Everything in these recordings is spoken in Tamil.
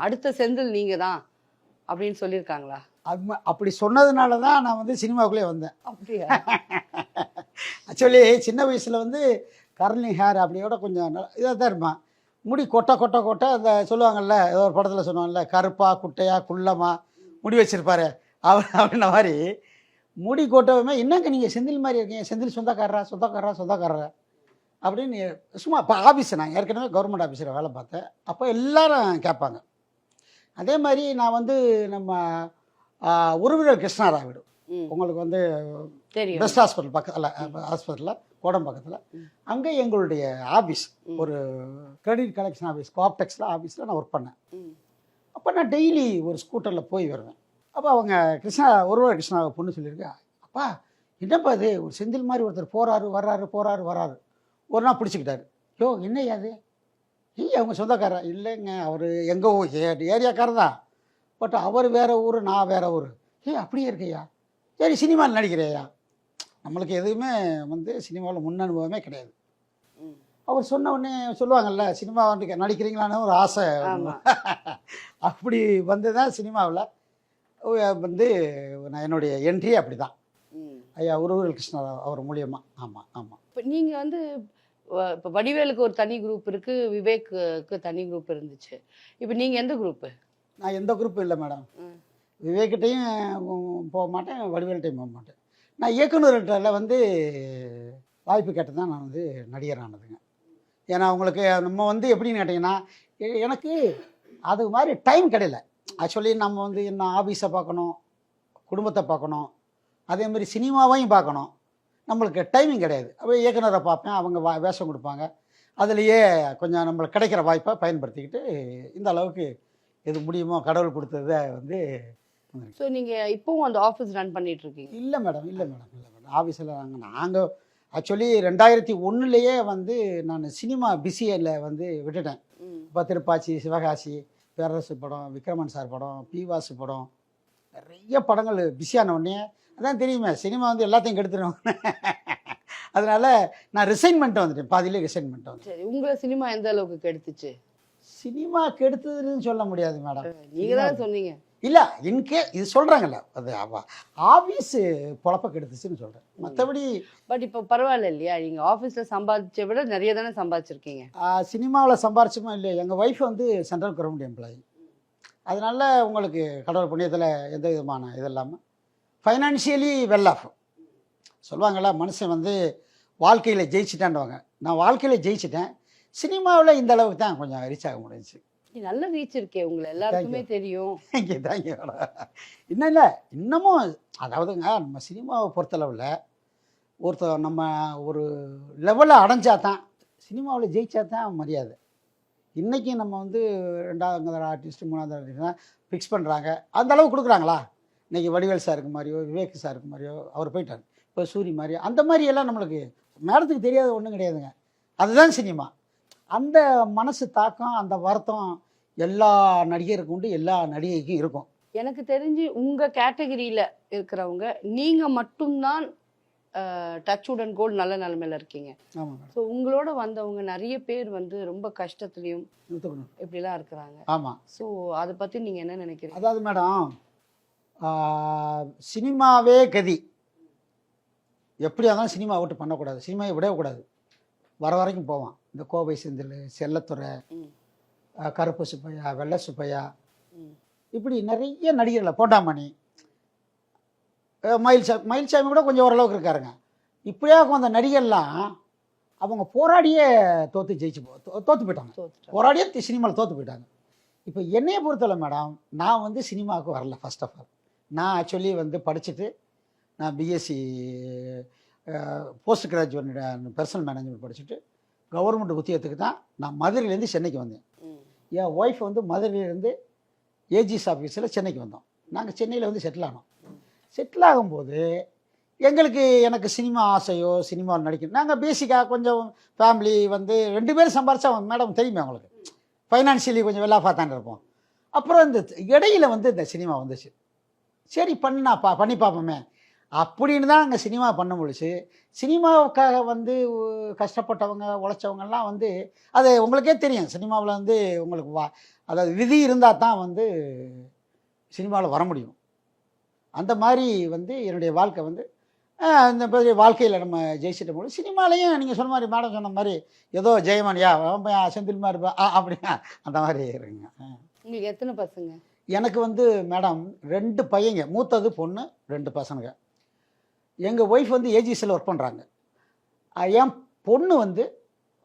அடுத்த செந்தில் நீங்க தான் அப்படின்னு சொல்லியிருக்காங்களா? அப்படி சொன்னதுனால தான் நான் வந்து சினிமாவுக்குள்ளே வந்தேன். அப்படியா? ஆக்சுவலி சின்ன வயசில் வந்து கர்லிங் ஹேர் அப்படியோட கொஞ்சம் இதாக தான் இருப்பான். முடி கொட்டை கொட்டை கொட்டை அந்த சொல்லுவாங்கள்ல, ஏதோ ஒரு படத்தில் சொல்லுவாங்கல்ல, கருப்பா குட்டையா குள்ளமா முடி வச்சிருப்பாரு அப்படின்ன மாதிரி முடி கொட்டவுமே, என்னங்க நீங்கள் செந்தில் மாதிரி இருக்கீங்க, செந்தில் சொந்தக்காரரா சொந்தக்காரரா சொந்தக்காரரா அப்படின்னு சும்மா. இப்போ ஆஃபீஸ் நான் ஏற்கனவே கவர்மெண்ட் ஆஃபீஸில் வேலை பார்த்தேன். அப்போ எல்லாரும் கேட்பாங்க. அதே மாதிரி நான் வந்து நம்ம உறவினர் கிருஷ்ணாராவிடு, உங்களுக்கு வந்து பெஸ்ட் ஹாஸ்பிட்டல் பக்கத்தில், ஹாஸ்பிட்டலில் கோடம் பக்கத்தில், அங்கே எங்களுடைய ஆஃபீஸ் ஒரு கிரெடிட் கலெக்ஷன் ஆஃபீஸ், கோஆப்டெக்ஸில் ஆஃபீஸில் நான் ஒர்க் பண்ணேன். அப்போ நான் டெய்லி ஒரு ஸ்கூட்டரில் போய் வருவேன். அப்போ அவங்க உறவினர் கிருஷ்ணாவை பொண்ணு சொல்லியிருக்கேன், அப்பா என்னப்பா இது ஒரு செந்தில் மாதிரி ஒருத்தர் போகிறாரு. ஒரு நாள் பிடிச்சிக்கிட்டாரு. யோ என்னையா அது, அவங்க சொந்தக்காரர் இல்லைங்க, அவர் எங்கள் ஏரியாக்காரர் தான், பட் அவர் வேறு ஊர் நான் வேறு ஊர். அப்படியே இருக்கையா, சரி சினிமாவில் நடிக்கிறையா. நம்மளுக்கு எதுவுமே வந்து சினிமாவில் முன் அனுபவமே கிடையாது. அவர் சொன்ன உடனே சொல்லுவாங்கள்ல, சினிமா வந்து நடிக்கிறீங்களான்னு ஒரு ஆசை. அப்படி வந்து தான் சினிமாவில் வந்து நான் என்னுடைய என்ட்ரி அப்படி தான். ஐயா உறவுகள் கிருஷ்ணா அவர் மூலியமாக. ஆமாம். இப்போ நீங்கள் வந்து இப்போ வடிவேலுக்கு ஒரு தனி குரூப் இருக்குது, விவேக்கு தனி குரூப் இருந்துச்சு. இப்போ நீங்கள் எந்த குரூப்பு? நான் எந்த குரூப்பும் இல்லை மேடம். விவேக்கிட்டையும் போக மாட்டேன், வடிவேல்கிட்டையும் போக மாட்டேன். நான் இயக்குநர்கிட்ட வந்து வாய்ப்பு கேட்டு தான் நான் வந்து நடிகர் ஆனதுங்க. ஏன்னா அவங்களுக்கு நம்ம வந்து எப்படின்னு கேட்டிங்கன்னா, எனக்கு அது மாதிரி டைம் கிடையல. ஆக்சுவலி நம்ம வந்து என்ன ஆஃபீஸை பார்க்கணும், குடும்பத்தை பார்க்கணும், அதேமாதிரி சினிமாவையும் பார்க்கணும், நம்மளுக்கு டைமிங் கிடையாது. அப்போ இயக்குனரை பார்ப்பேன், அவங்க வேஷம் கொடுப்பாங்க, அதுலேயே கொஞ்சம் நம்மளுக்கு கிடைக்கிற வாய்ப்பை பயன்படுத்திக்கிட்டு இந்த அளவுக்கு எது முடியுமோ கடவுள் கொடுத்ததை வந்து. ஸோ நீங்கள் இப்போவும் அந்த ஆஃபீஸ் ரன் பண்ணிகிட்ருக்கீங்க? இல்லை மேடம். ஆஃபீஸில் நாங்கள் ஆக்சுவலி 2001 வந்து நான் சினிமா பிஸியில் வந்து விட்டுட்டேன். இப்போ திருப்பாச்சி, சிவகாசி, பேரரசு படம், விக்ரமன் சார் படம், பிவாசு படம், நிறைய படங்கள் பிஸியான உடனே அதான் தெரியுமே, சினிமா வந்து எல்லாத்தையும் கெடுத்துடும். அதனால நான் ரிசைன்மெண்ட்டை வந்துட்டேன், பாதியிலே ரிசைன்மெண்ட்டை வந்து. சரி, உங்களை சினிமா எந்த அளவுக்கு கெடுத்துச்சு? சினிமா கெடுத்ததுன்னு சொல்ல முடியாது மேடம். நீங்கள் தான் சொன்னீங்க. இல்லை, இது சொல்கிறாங்கல்ல, அது ஆஃபீஸு பொழப்ப கெடுத்துச்சுன்னு சொல்கிறேன், மற்றபடி. பட் இப்போ பரவாயில்ல இல்லையா, நீங்கள் ஆஃபீஸில் சம்பாதிச்ச விட நிறைய தானே சம்பாதிச்சிருக்கீங்க. சினிமாவில் சம்பாரிச்சுமா இல்லையா, எங்கள் ஒய்ஃப் வந்து சென்ட்ரல் கவர்மெண்ட் எம்ப்ளாயி. அதனால உங்களுக்கு கடவுள் புண்ணியத்தில் எந்த விதமான இது இல்லாமல் ஃபைனான்ஷியலி வெல் ஆஃப். சொல்லுவாங்கள்ல, மனுஷன் வந்து வாழ்க்கையில் ஜெயிச்சிட்டான்வாங்க. நான் வாழ்க்கையில் ஜெயிச்சிட்டேன், சினிமாவில் இந்த அளவுக்கு தான் கொஞ்சம் ரீச் ஆக முடிஞ்சிச்சு. நல்ல ரீச் இருக்கே, உங்களை எல்லாருக்குமே தெரியும். தேங்க்யூ. இன்னும் இல்லை, இன்னமும் அதாவதுங்க, நம்ம சினிமாவை பொறுத்தளவில் ஒருத்தர் நம்ம ஒரு லெவலில் அடைஞ்சா தான், சினிமாவில் ஜெயிச்சா தான் மரியாதை. இன்றைக்கி நம்ம வந்து 2வது ஆர்டிஸ்ட் 3வது ஆர்டிஸ்ட் தான் ஃபிக்ஸ் பண்ணுறாங்க, அந்த அளவுக்கு கொடுக்குறாங்களா? இன்றைக்கி வடிவேல் சாருக்கு மாதிரியோ, விவேக் சாருக்கு மாதிரியோ அவர் போயிட்டார், இப்போ சூரி மாதிரியோ, அந்த மாதிரியெல்லாம் நம்மளுக்கு மேடத்துக்கு தெரியாத ஒன்றும் கிடையாதுங்க. அதுதான் சினிமா. அந்த மனசு தாக்கம், அந்த வருத்தம் எல்லா நடிகருக்கும் உண்டு, எல்லா நடிகைக்கும் இருக்கும். எனக்கு தெரிஞ்சு உங்கள் கேட்டகரியில் இருக்கிறவங்க நீங்கள் மட்டும்தான் டச் உடன் கோல்டு நல்ல நிலைமையில் இருக்கீங்க. ஆமாம். ஸோ உங்களோட வந்தவங்க நிறைய பேர் வந்து ரொம்ப கஷ்டத்துலேயும் இப்படிலாம் இருக்கிறாங்க. ஆமாம். ஸோ அதை பற்றி நீங்கள் என்ன நினைக்கிறீங்க? அதாவது மேடம், சினிமாவே கதி. எப்படியா இருந்தாலும் சினிமா விட்டு பண்ணக்கூடாது, சினிமாவை விடக்கூடாது, வர வரைக்கும் போவான். இந்த கோவை செந்தில், செல்லத்துறை, கருப்பு சுப்பையா, வெள்ளை சுப்பையா, இப்படி நிறைய நடிகர்களை, போண்டாமணி, மயில்சாமி கூட கொஞ்சம் ஓரளவுக்கு இருக்காருங்க. இப்படியா அந்த நடிகர்லாம் அவங்க போராடியே தோற்று போயிட்டாங்க. போராடியே சினிமாவில் தோற்று போயிட்டாங்க. இப்போ என்னையை பொறுத்தவரை மேடம், நான் வந்து சினிமாவுக்கு வரல. ஃபர்ஸ்ட் ஆஃப் ஆல் நான் ஆக்சுவலி வந்து படிச்சுட்டு நான் BSc post graduate personal management படிச்சுட்டு கவர்மெண்ட் உத்தியோகத்துக்கு தான் நான் மதுரையிலேருந்து சென்னைக்கு வந்தேன். என் ஒய்ஃப் வந்து மதுரையிலேருந்து ஏஜிஎஸ் ஆஃபீஸில் சென்னைக்கு வந்தோம். நாங்கள் சென்னையில் வந்து செட்டில் ஆனோம். செட்டில் ஆகும்போது எனக்கு சினிமா ஆசையோ, சினிமாவில் நடிக்கணும். நாங்கள் பேசிக்காக கொஞ்சம் ஃபேமிலி வந்து 2 பேரும் சம்பாரிச்சா மேடம் தெரியுமே அவங்களுக்கு, ஃபைனான்ஷியலி கொஞ்சம் வெல் ஆஃபாக தானே இருப்போம். அப்புறம் இந்த இடையில வந்து இந்த சினிமா வந்துச்சு. சரி பண்ணி பார்ப்போமே. அப்படின்னு தான் அங்கே சினிமா பண்ண முடிச்சு. சினிமாவுக்காக வந்து கஷ்டப்பட்டவங்க, உழைச்சவங்கலாம் வந்து அது உங்களுக்கே தெரியும். சினிமாவில் வந்து உங்களுக்கு அதாவது விதி இருந்தால் தான் வந்து சினிமாவில் வர முடியும். அந்த மாதிரி வந்து என்னுடைய வாழ்க்கை வந்து இந்த மாதிரி வாழ்க்கையில் நம்ம ஜெயிச்சிட்ட போது சினிமாலையும் நீங்கள் சொன்ன மாதிரி மேடம் சொன்ன மாதிரி ஏதோ ஜெயமணியா செந்தில்மா இருப்பா அப்படியா அந்த மாதிரி இருங்க. உங்களுக்கு எத்தனை பசங்க? எனக்கு வந்து மேடம் 2 பையங்க, மூத்தது பொண்ணு, 2 பசங்க. எங்கள் ஒய்ஃப் வந்து ஏஜிஎஸ்சில் ஒர்க் பண்ணுறாங்க. என் பொண்ணு வந்து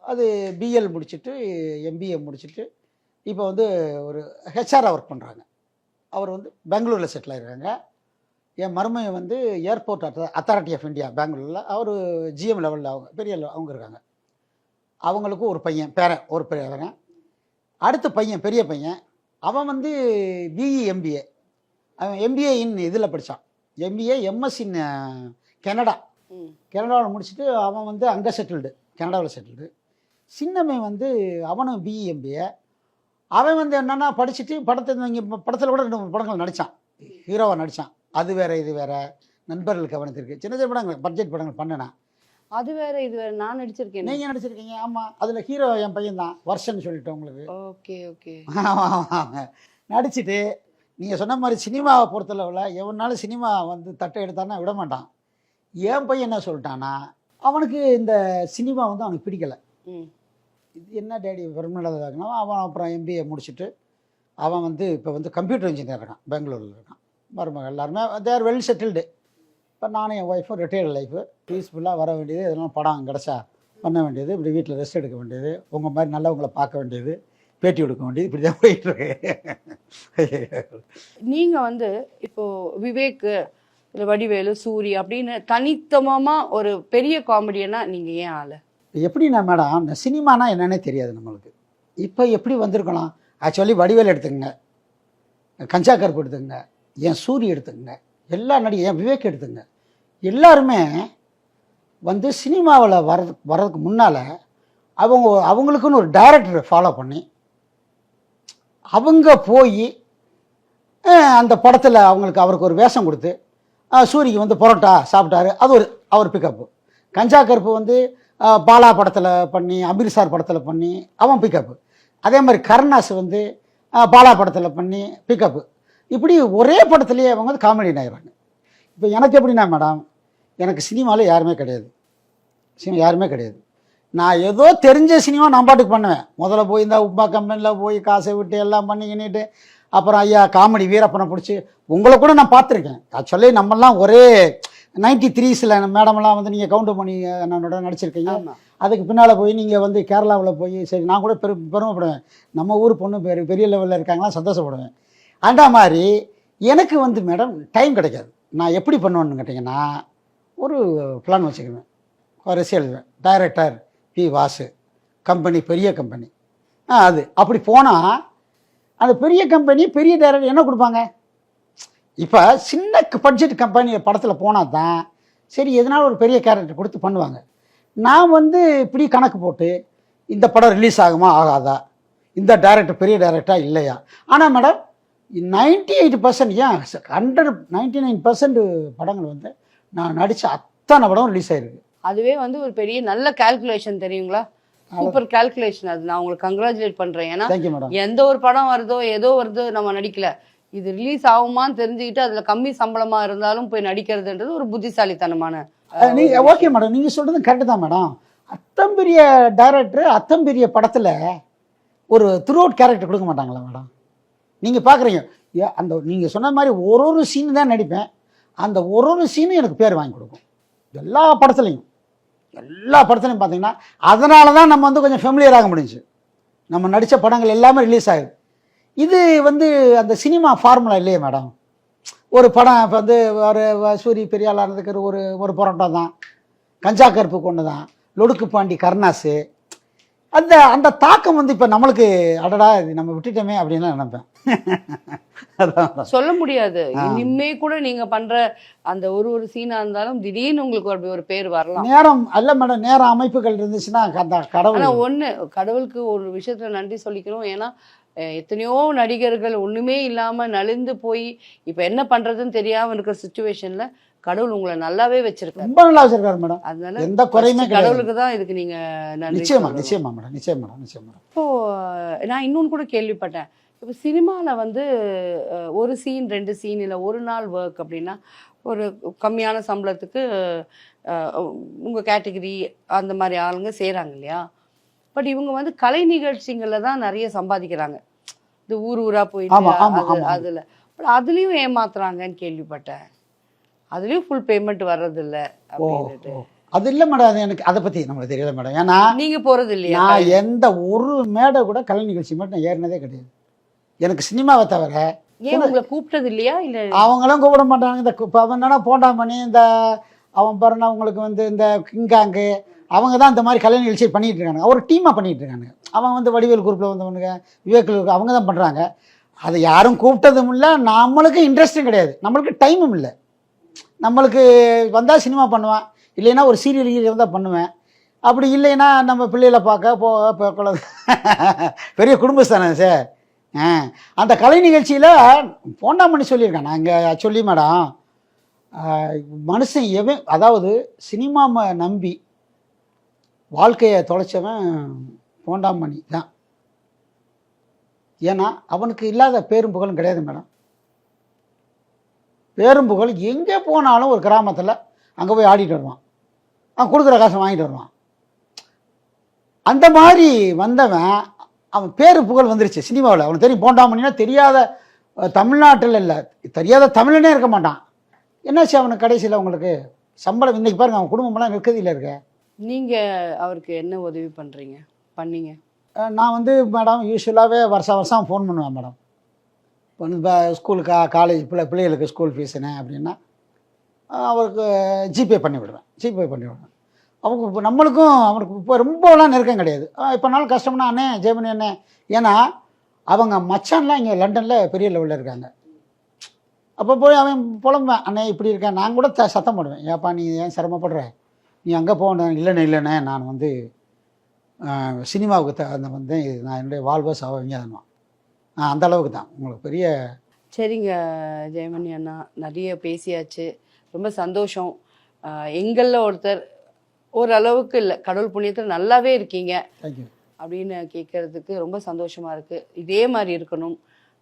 அது பிஎல் முடிச்சுட்டு எம்பிஏ முடிச்சுட்டு இப்போ வந்து ஒரு ஹெச்ஆராக ஒர்க் பண்ணுறாங்க. அவர் வந்து பெங்களூரில் செட்டில் ஆகிருக்காங்க. என் மருமையை வந்து ஏர்போர்ட் அத்தாரிட்டி ஆஃப் இந்தியா பெங்களூரில் அவர் ஜிஎம் லெவலில் அவங்க பெரிய அவங்க இருக்காங்க. அவங்களுக்கும் ஒரு பையன் பேரன், ஒரு பேரன். அடுத்த பையன் பெரிய பையன் அவன் வந்து பிஇ எம்பிஏ, அவன் எம்பிஏ இன் இதில் படித்தான். எம்பிஏ எம்எஸ் இன் கனடாவில் முடிச்சுட்டு அவன் வந்து அங்கே செட்டில்டு, கனடாவில் செட்டில்டு. சின்னவன் வந்து அவனும் பிஇ எம்பிஏ. அவன் வந்து என்னென்னா படிச்சுட்டு படத்தில் கூட 2 படங்கள் நடித்தான், ஹீரோவாக நடித்தான். அது வேறு இது வேறு, நண்பர்கள் கவனத்திற்கு சின்ன சின்ன படங்கள், பட்ஜெட் படங்கள் பண்ணினேன். அது வேற இது வேற. நான் நடிச்சிருக்கேன். நீங்கள் நடிச்சிருக்கீங்க? ஆமாம். அதில் ஹீரோ என் பையன் தான், வருஷன்னு சொல்லிட்டேன் உங்களுக்கு. Okay okay. ஆமாம். நடிச்சுட்டு நீங்கள் சொன்ன மாதிரி சினிமாவை பொறுத்தளவில் எவனாலும் சினிமா வந்து தட்டை எடுத்தான்னா விட மாட்டான். என் பையன் என்ன சொல்லிட்டான்னா, அவனுக்கு இந்த சினிமா வந்து அவனுக்கு பிடிக்கலை. இது என்ன டேடி பெருமையாக இருக்கணும். அவன் அப்புறம் எம்பிஏ முடிச்சுட்டு அவன் வந்து இப்போ வந்து கம்ப்யூட்டர் இன்ஜினியர் இருக்கான், பெங்களூரில் இருக்கான். மருமகள் எல்லாருமே தேர் வெல் செட்டில்டு. இப்போ நானும் என் ஒய்ஃபும் ரிட்டையர்டு லைஃபு, பீஸ்ஃபுல்லாக வர வேண்டியது, எதனால் படம் கிடச்சா பண்ண வேண்டியது, இப்படி வீட்டில் ரெஸ்ட் எடுக்க வேண்டியது, உங்கள் மாதிரி நல்லவங்களை பார்க்க வேண்டியது, பேட்டி கொடுக்க வேண்டியது, இப்படி தான் போயிட்டுருக்கு. நீங்கள் வந்து இப்போது விவேக், இல்லை வடிவேலு, சூரி அப்படின்னு தனித்தமாக ஒரு பெரிய காமெடியனா நீங்கள் ஏன் ஆளு? எப்படின்னா மேடம், இந்த சினிமானா என்னன்னே தெரியாது நம்மளுக்கு. இப்போ எப்படி வந்திருக்கலாம்? ஆக்சுவலி வடிவேல் எடுத்துக்கங்க, கஞ்சா கருப்பு எடுத்துக்கங்க, என் சூரி எடுத்துக்கங்க, எல்லா என் விவேக் எடுத்துங்க, எல்லாருமே வந்து சினிமாவில் வர்றதுக்கு முன்னால் அவங்களுக்குன்னு ஒரு டைரக்டரை ஃபாலோ பண்ணி அவங்க போய் அந்த படத்தில் அவருக்கு ஒரு வேஷம் கொடுத்து, சூரிக்கு வந்து பரோட்டா சாப்பிட்டாரு, அது ஒரு அவர் பிக்கப்பு. கஞ்சா கருப்பு வந்து பாலா படத்தில் பண்ணி, அமீர்சார் படத்தில் பண்ணி அவன் பிக்கப்பு. அதே மாதிரி கருணாஸ் வந்து பாலா படத்தில் பண்ணி பிக்கப்பு. இப்படி ஒரே படத்துலேயே அவங்க வந்து காமெடியன் ஆயிடுறாங்க. இப்போ எனக்கு எப்படின்னா மேடம், எனக்கு சினிமாவில் யாருமே கிடையாது, யாருமே கிடையாது. நான் ஏதோ தெரிஞ்ச சினிமா நான் பாட்டுக்கு பண்ணுவேன். முதல்ல போய் இந்த உப்பா கம்பெனியில் போய் காசை விட்டு எல்லாம் பண்ணிக்கிட்டு, அப்புறம் ஐயா காமெடி வீரப்பனை பிடிச்சி உங்களை கூட நான் பார்த்துருக்கேன். ஆக்சுவலி நம்மலாம் ஒரே 93s மேடமெல்லாம் வந்து நீங்கள் கவுண்ட் பண்ணி என்னோட நடிச்சிருக்கீங்க. அதுக்கு பின்னால் போய் நீங்கள் வந்து கேரளாவில் போய் சரி, நான் கூட பெருமைப்படுவேன், நம்ம ஊர் பொண்ணு பெரிய லெவலில் இருக்காங்களாம் சந்தோஷப்படுவேன். அந்த மாதிரி எனக்கு வந்து மேடம் டைம் கிடைக்காது. நான் எப்படி பண்ணுவேன்னு கேட்டிங்கன்னா, ஒரு பிளான் வச்சுக்குவேன், வரிசை எழுதுவேன். டைரக்டர் பி வாசு, கம்பெனி பெரிய கம்பெனி, அது அப்படி போனால் அந்த பெரிய கம்பெனி பெரிய டைரக்டர் என்ன கொடுப்பாங்க? இப்போ சின்ன பட்ஜெட் கம்பெனி படத்தில் போனால் தான் சரி, எதனால ஒரு பெரிய கேரக்டர் கொடுத்து பண்ணுவாங்க. நான் வந்து இப்படி கணக்கு போட்டு இந்த படம் ரிலீஸ் ஆகுமா ஆகாதா, இந்த டைரக்டர் பெரிய டைரக்டராக இல்லையா. ஆனால் மேடம் 98% ஏன் 99% படங்கள் வந்து நான் நடித்த அத்தனை படம் ரிலீஸ் ஆகிருக்கு. அதுவே வந்து ஒரு பெரிய நல்ல கால்குலேஷன் தெரியுங்களா? Super calculation. அது நான் உங்களுக்கு கங்க்ராச்சுலேட் பண்ணுறேன். ஏன்னா எந்த ஒரு படம் வருதோ ஏதோ வருதோ நம்ம நடிக்கல, இது ரிலீஸ் ஆகுமான்னு தெரிஞ்சுக்கிட்டு அதில் கம்மி சம்பளமாக இருந்தாலும் போய் நடிக்கிறதுன்றது ஒரு புத்திசாலித்தனமான. நீங்கள் ஓகே மேடம், நீங்கள் சொல்கிறது கரெக்டு தான் மேடம். அத்தம்பெரிய டைரக்டர் அத்தம்பெரிய படத்தில் ஒரு த்ரூ அவுட் கேரக்டர் கொடுக்க மாட்டாங்களா மேடம்? நீங்கள் பார்க்குறீங்க, அந்த நீங்கள் சொன்ன மாதிரி ஒரு சீனு தான் நடிப்பேன், அந்த ஒரு சீனும் எனக்கு பேர் வாங்கி கொடுக்கும். எல்லா படத்துலையும் பார்த்தீங்கன்னா அதனால தான் நம்ம வந்து கொஞ்சம் ஃபெமிலியர் ஆக முடிஞ்சு. நம்ம நடித்த படங்கள் எல்லாமே ரிலீஸ் ஆகுது. இது வந்து அந்த சினிமா ஃபார்முலா இல்லையே மேடம். ஒரு படம் இப்போ வந்து ஒரு சூரி பெரியாளாக இருந்துக்கிற ஒரு பரோட்டா தான், கஞ்சா கருப்பு கொண்டு தான், லொடுக்கு பாண்டி கருணாஸு, அந்த தாக்கம் வந்து இப்போ நம்மளுக்கு அடடா இது நம்ம விட்டுட்டோமே அப்படின்னு நினைப்பேன். சொல்ல முடியாது. இனிமே கூட நீங்க பண்ற அந்த ஒரு சீனா இருந்தாலும் திடீர்னு உங்களுக்கு ஒரு பேர் வரலாம். நேரம் அல்ல மேடம், நேரம் அமைப்புகள் இருந்துச்சுன்னா அந்த கடவுள் கடவுளுக்கு ஒரு விஷயத்துல நன்றி சொல்லிக்கணும். ஏன்னா எத்தனையோ நடிகர்கள் ஒண்ணுமே இல்லாம நலிந்து போய் இப்ப என்ன பண்றதுன்னு தெரியாம இருக்கிற சுச்சுவேஷன்ல கடவுள் உங்களை நல்லாவே வச்சிருக்காரு. ரொம்ப நல்லா வச்சிருக்காரு மேடம். அதனால எந்த குறையுமே கிடையாது. கடவுளுக்கு தான் இதுக்கு நீங்க நன்றி நிச்சயமா சொல்லணும். நிச்சயமா மேடம், நிச்சயம் மேடம், நிச்சயம் மேடம். இப்போ நான் இன்னொன்று கூட கேள்விப்பட்டேன். இப்போ சினிமாவில் வந்து ஒரு சீன் 2 சீன் இல்லை ஒரு நாள் ஒர்க் அப்படின்னா ஒரு கம்மியான சம்பளத்துக்கு உங்கள் கேட்டகரி அந்த மாதிரி ஆளுங்க செய்கிறாங்க இல்லையா? பட் இவங்க வந்து கலை நிகழ்ச்சிகளில் தான் நிறைய சம்பாதிக்கிறாங்க. இது ஊர் ஊராக போயிட்டு அதில் பட் அதுலேயும் ஏமாத்துறாங்கன்னு கேள்விப்பட்டேன். அதுலேயும் ஃபுல் பேமெண்ட் வர்றதில்ல அப்படின்ட்டு. அது இல்லை மேடம், அது எனக்கு அதை பற்றி நம்மளுக்கு தெரியல மேடம். ஏன்னா நீங்கள் போகிறது இல்லையா? நான் எந்த ஒரு மேடை கூட கலை நிகழ்ச்சி மட்டும் நான் ஏறினதே கிடையாது. எனக்கு சினிமாவை தவிர. ஏன் உங்களை கூப்பிட்டது இல்லையா? இல்லை அவங்களும் கூப்பிட மாட்டாங்க. இந்த இப்போ அவன் என்னன்னா போண்டாமணி, இந்த அவன் பாருன்னா அவங்களுக்கு வந்து இந்த கிங்காங்கு அவங்க தான் இந்த மாதிரி கலை நிகழ்ச்சி பண்ணிகிட்டு இருக்காங்க. ஒரு டீமாக பண்ணிகிட்டு இருக்காங்க. அவன் வந்து வடிவேல் குரூப்பில் வந்தவனுங்க, விவேக் அவங்க தான் பண்ணுறாங்க. அதை யாரும் கூப்பிட்டதும் இல்லை, நம்மளுக்கு இன்ட்ரெஸ்ட்டும் கிடையாது, நம்மளுக்கு டைமும் இல்லை. நம்மளுக்கு வந்தால் சினிமா பண்ணுவேன், இல்லைன்னா ஒரு சீரியல் வந்தால் பண்ணுவேன். அப்படி இல்லைன்னா நம்ம பிள்ளைகளை பார்க்க போக பெரிய குடும்பஸ்தானம் சார். அந்த கலை நிகழ்ச்சியில் போண்டாமணி சொல்லியிருக்கேன் நான் இங்கே. சொல்லி மேடம், மனுஷன் அதாவது சினிமாவை நம்பி வாழ்க்கையை தொலைச்சவன் போண்டாமணி தான். ஏன்னா அவனுக்கு இல்லாத பேரும் புகழும் கிடையாது மேடம். பேரும் புகழ் எங்கே போனாலும் ஒரு கிராமத்தில் அங்கே போய் ஆடிட்டு வருவான், அவன் கொடுக்குற காசை வாங்கிட்டு வருவான். அந்த மாதிரி வந்தவன் அவன் பேரு புகழ் வந்துருச்சு சினிமாவில். அவனுக்கு தெரியும் போண்டாமணினா தெரியாத தமிழ்நாட்டில் இல்லை, தெரியாத தமிழனே இருக்க மாட்டான். என்னாச்சு அவனுக்கு கடைசியில் அவங்களுக்கு சம்பளம் இன்றைக்கி பாருங்கள், அவன் குடும்பமெல்லாம் நிற்கதில்லை இருக்க. நீங்கள் அவருக்கு என்ன உதவி பண்ணீங்க? நான் வந்து மேடம் யூஸ்வலாகவே வருஷம் ஃபோன் பண்ணுவேன் மேடம். இப்போ ஸ்கூலுக்கு காலேஜ் பிள்ளைகளுக்கு ஸ்கூல் ஃபீஸுன்னு அப்படின்னா அவருக்கு ஜிபே பண்ணி விடுவேன். அவங்க இப்போ நம்மளுக்கும் அவனுக்கு இப்போ ரொம்பலாம் நெருக்கம் கிடையாது. இப்போ நாள் கஷ்டம்னா அண்ணே ஜெயமணி அண்ணே. ஏன்னா அவங்க மச்சான்லாம் இங்கே லண்டனில் பெரிய லெவலில் இருக்காங்க. அப்போ போய் அவன் புலம்புவேன், அண்ணே இப்படி இருக்கேன். நான் கூட சத்தம் போடுவேன், ஏப்பா நீ ஏன் சிரமப்படுற, நீ அங்கே போகணும். இல்லைண்ணே நான் வந்து சினிமாவுக்கு அந்த வந்து நான் என்னுடைய வாழ்வை சாவங்க தான்வான். அந்த அளவுக்கு தான் உங்களுக்கு பெரிய. சரிங்க ஜெயமணி அண்ணா, நிறைய பேசியாச்சு, ரொம்ப சந்தோஷம். எங்களில் ஒருத்தர் ஓரளவுக்கு இல்லை, கடவுள் புண்ணியத்தில் நல்லாவே இருக்கீங்க அப்படின்னு கேட்கறதுக்கு ரொம்ப சந்தோஷமா இருக்கு. இதே மாதிரி இருக்கணும்.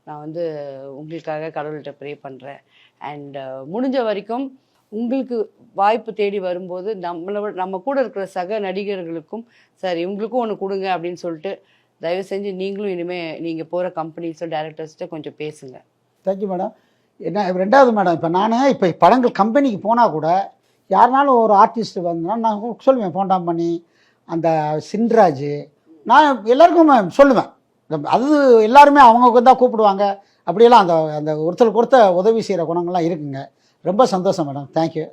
நான் வந்து உங்களுக்காக கடவுள்கிட்ட ப்ரே பண்ணுறேன். அண்ட் முடிஞ்ச வரைக்கும் உங்களுக்கு வாய்ப்பு தேடி வரும்போது நம்ம கூட இருக்கிற சக நடிகர்களுக்கும் சார் இவங்களுக்கும் ஒன்று கொடுங்க அப்படின்னு சொல்லிட்டு தயவு செஞ்சு நீங்களும் இனிமேல் நீங்கள் போகிற கம்பெனிஸோ டைரக்டர்ஸ்கிட்ட கொஞ்சம் பேசுங்க. Thank you madam. என்ன ரெண்டாவது மேடம், இப்போ நான் இப்போ படங்கள் கம்பெனிக்கு போனால் கூட யாருனாலும் ஒரு ஆர்டிஸ்ட் வந்தோன்னா நான் சொல்லுவேன், போண்டாமணி அந்த சின்ராஜ், நான் எல்லாருக்கும் சொல்லுவேன். அது எல்லாருமே அவங்க தான் கூப்பிடுவாங்க. அப்படியெல்லாம் அந்த அந்த ஒருத்தருக்கு ஒருத்தர் உதவி செய்கிற குணங்கள்லாம் இருக்குங்க. ரொம்ப சந்தோஷம் மேடம். தேங்க்யூ.